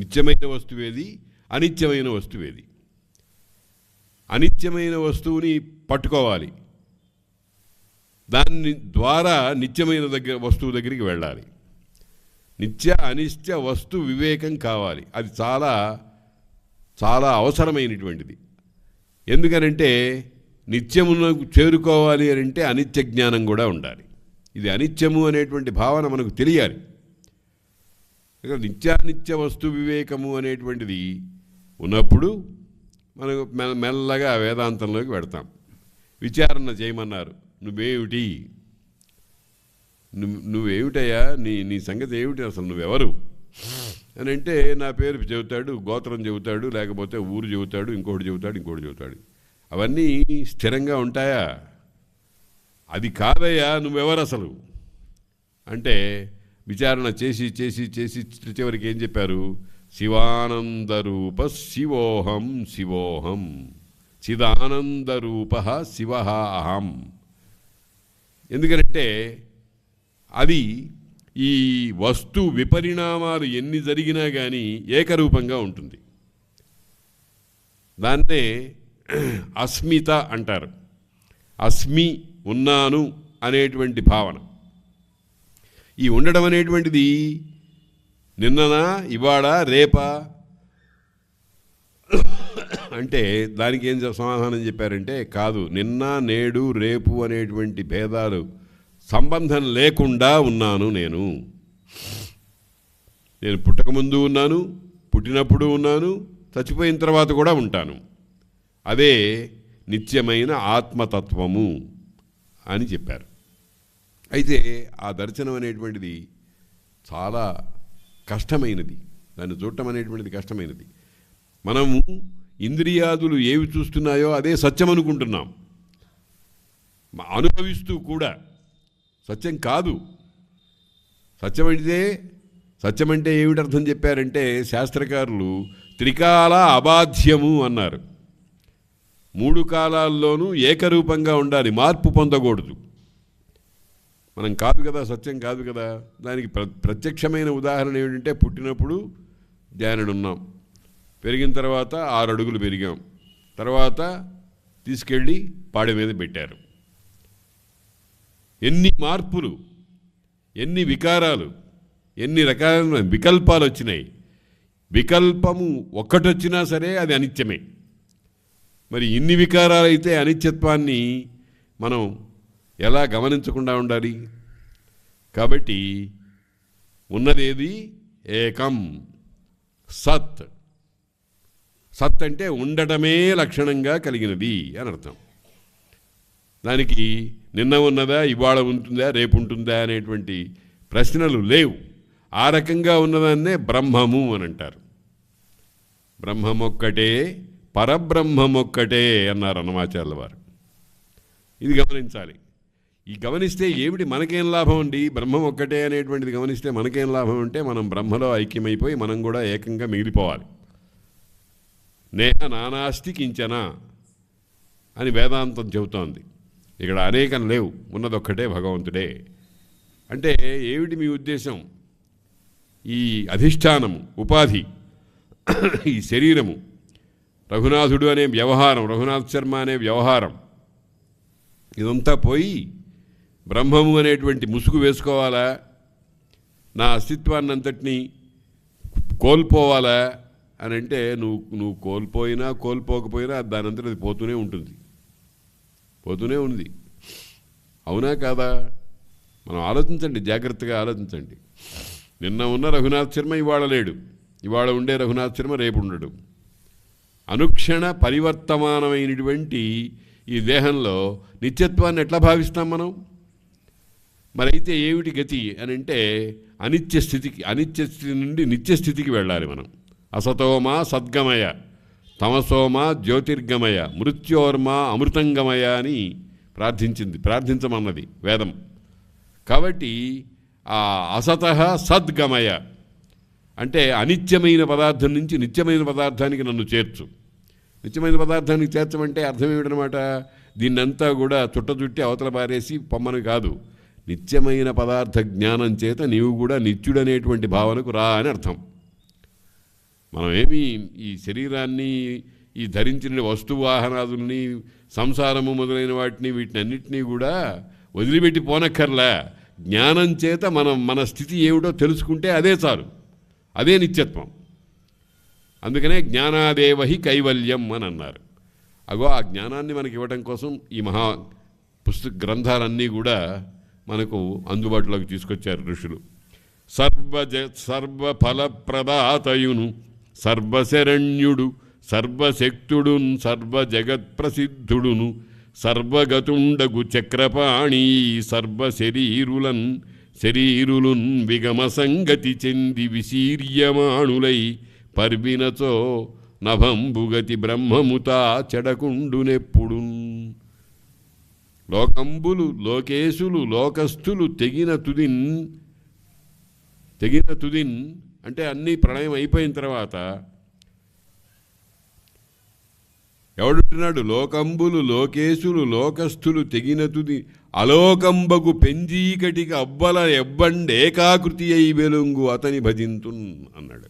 నిత్యమైన వస్తువేది, అనిత్యమైన వస్తువేది. అనిత్యమైన వస్తువుని పట్టుకోవాలి, దాని ద్వారా నిత్యమైన వస్తువు దగ్గరికి వెళ్ళాలి. నిత్య అనిత్య వస్తు వివేకం కావాలి. అది చాలా చాలా అవసరమైనటువంటిది. ఎందుకనంటే నిత్యమునకు చేరుకోవాలి అని అంటే అనిత్య జ్ఞానం కూడా ఉండాలి. ఇది అనిత్యము అనేటువంటి భావన మనకు తెలియాలి. నిత్యానిత్య వస్తు వివేకము అనేటువంటిది ఉన్నప్పుడు మనకు మెల్లగా వేదాంతంలోకి పెడతాం. విచారణ చేయమన్నారు. నువ్వేమిటయ్యా, నీ సంగతి ఏమిటి, అసలు నువ్వెవరు అని అంటే నా పేరు చెబుతాడు, గోత్రం చెబుతాడు, లేకపోతే ఊరు చెబుతాడు, ఇంకోటి చెబుతాడు. అవన్నీ స్థిరంగా ఉంటాయా? అది కాదయ్యా, నువ్వెవరు అసలు అంటే విచారణ చేసి చివరికి ఏం చెప్పారు? శివానందరూప శివోహం చిదానందరూప శివ అహం. ఎందుకంటే అది ఈ వస్తు విపరిణామాలు ఎన్ని జరిగినా కానీ ఏకరూపంగా ఉంటుంది. దాన్నే అస్మిత అంటారు. అస్మి, ఉన్నాను అనేటువంటి భావన. ఈ ఉండడం అనేటువంటిది నిన్ననా, ఇవాళ, రేపా అంటే దానికి ఏం సమాధానం చెప్పారంటే కాదు, నిన్న, నేడు, రేపు అనేటువంటి భేదాలు సంబంధం లేకుండా ఉన్నాను నేను. పుట్టకముందు ఉన్నాను, పుట్టినప్పుడు ఉన్నాను, చచ్చిపోయిన తర్వాత కూడా ఉంటాను. అదే నిత్యమైన ఆత్మతత్వము అని చెప్పారు. అయితే ఆ దర్శనం అనేటువంటిది చాలా కష్టమైనది. దాన్ని చూడటం అనేటువంటిది కష్టమైనది. మనము ఇంద్రియాదులు ఏవి చూస్తున్నాయో అదే సత్యం అనుకుంటున్నాం, అనుభవిస్తూ కూడా. సత్యం కాదు. సత్యం అంటే ఏమిటి అర్థం చెప్పారంటే శాస్త్రకారులు త్రికాల అబాధ్యము అన్నారు. 3 కాలాల్లోనూ ఏకరూపంగా ఉండాలి, మార్పు పొందకూడదు. మనం కాదు కదా, సత్యం కాదు కదా. దానికి ప్రత్యక్షమైన ఉదాహరణ ఏమిటంటే పుట్టినప్పుడు ధ్యానుడున్నాం, పెరిగిన తర్వాత 6 అడుగులు పెరిగాం, తర్వాత తీసుకెళ్ళి పాడె మీద పెట్టారు. ఎన్ని మార్పులు, ఎన్ని వికారాలు, ఎన్ని రకాల వికల్పాలు వచ్చినాయి. వికల్పము ఒక్కటొచ్చినా సరే అది అనిత్యమే. మరి ఇన్ని వికారాలైతే అనిత్యత్వాన్ని మనం ఎలా గమనించకుండా ఉండాలి? కాబట్టి ఉన్నదేది ఏకం సత్. సత్ అంటే ఉండటమే లక్షణంగా కలిగినది అని అర్థం. దానికి నిన్న ఉన్నదా, ఇవాళ ఉంటుందా, రేపు ఉంటుందా అనేటువంటి ప్రశ్నలు లేవు. ఆ రకంగా ఉన్నదాన్నే బ్రహ్మము అని అంటారు. బ్రహ్మమొక్కటే, పరబ్రహ్మమొక్కటే అన్నారు అన్నమాచార్యుల వారు. ఇది గమనించాలి. ఈ గమనిస్తే ఏమిటి మనకేం లాభం అండి? బ్రహ్మం ఒక్కటే అనేటువంటిది గమనిస్తే మనకేం లాభం అంటే మనం బ్రహ్మలో ఐక్యమైపోయి మనం కూడా ఏకంగా మిగిలిపోవాలి. నేహ నానాస్తి కించన అని వేదాంతం చెబుతోంది. ఇక్కడ అనేకం లేవు, ఉన్నదొక్కటే భగవంతుడే. అంటే ఏమిటి మీ ఉద్దేశం? ఈ అధిష్టానము, ఉపాధి, ఈ శరీరము, రఘునాథుడు అనే వ్యవహారం, రఘునాథ్ శర్మ అనే వ్యవహారం, ఇదంతా పోయి బ్రహ్మము అనేటువంటి ముసుగు వేసుకోవాలా? నా అస్తిత్వాన్ని అంతటినీ కోల్పోవాలా అని అంటే నువ్వు కోల్పోయినా కోల్పోకపోయినా దానంతట అది పోతూనే ఉంది. అవునా కాదా? మనం ఆలోచించండి, జాగ్రత్తగా ఆలోచించండి. నిన్న ఉన్న రఘునాథ్ శర్మ ఇవాళ లేడు, ఇవాళ ఉండే రఘునాథ్ శర్మ రేపు ఉండడు. అనుక్షణ పరివర్తమానమైనటువంటి ఈ దేహంలో నిత్యత్వాన్ని ఎట్లా భావిస్తాం మనం? మరైతే ఏమిటి గతి అని అంటే అనిత్య స్థితి నుండి నిత్యస్థితికి వెళ్ళాలి మనం. అసతోమా సద్గమయ, తమసోమా జ్యోతిర్గమయ, మృత్యోర్మా అమృతంగమయ అని ప్రార్థించమన్నది వేదం. కాబట్టి ఆ అసతః సద్గమయ అంటే అనిత్యమైన పదార్థం నుంచి నిత్యమైన పదార్థానికి నన్ను చేర్చు. నిత్యమైన పదార్థానికి చేర్చమంటే అర్థం ఏమిటనమాట? దీన్నంతా కూడా చుట్టచుట్టి అవతల పారేసి పొమ్మను కాదు. నిత్యమైన పదార్థ జ్ఞానం చేత నీవు కూడా నిత్యుడనేటువంటి భావనకు రా అని అర్థం. మనమేమి ఈ శరీరాన్ని, ఈ ధరించిన వస్తువాహనాదుల్ని, సంసారము మొదలైన వాటిని, వీటినన్నిటినీ కూడా వదిలిపెట్టి పోనక్కర్లా. జ్ఞానం చేత మన స్థితి ఏమిటో తెలుసుకుంటే అదే చాలు, అదే నిత్యత్వం. అందుకనే జ్ఞానాదేవహి కైవల్యం అని అన్నారు. అగో ఆ జ్ఞానాన్ని మనకి ఇవ్వడం కోసం ఈ మహా గ్రంథాలన్నీ కూడా మనకు అందుబాటులోకి తీసుకొచ్చారు ఋషులు. సర్వఫలప్రదాతయును, సర్వశరణ్యుడు, సర్వశక్తుడున్, సర్వజగత్ప్రసిద్ధుడును, సర్వగతుండగు చక్రపాణి, శరీరులున్ విగమ సంగతి చెంది విశీర్యమాణులై పర్వినచో నభంబుగతి బ్రహ్మముతా చెడకుండునెప్పుడు. లోకంబులు, లోకేశులు, లోకస్థులు తెగిన తుదిన్ అంటే అన్నీ ప్రళయం అయిపోయిన తర్వాత ఎవడుంటున్నాడు? లోకంబులు, లోకేశులు, లోకస్థులు తెగిన తుది అలోకంబగు పెంజీకటికి అవ్వల ఎవ్వండేకాకృతి అయి వెలుంగు అతని భజింతున్ అన్నాడు.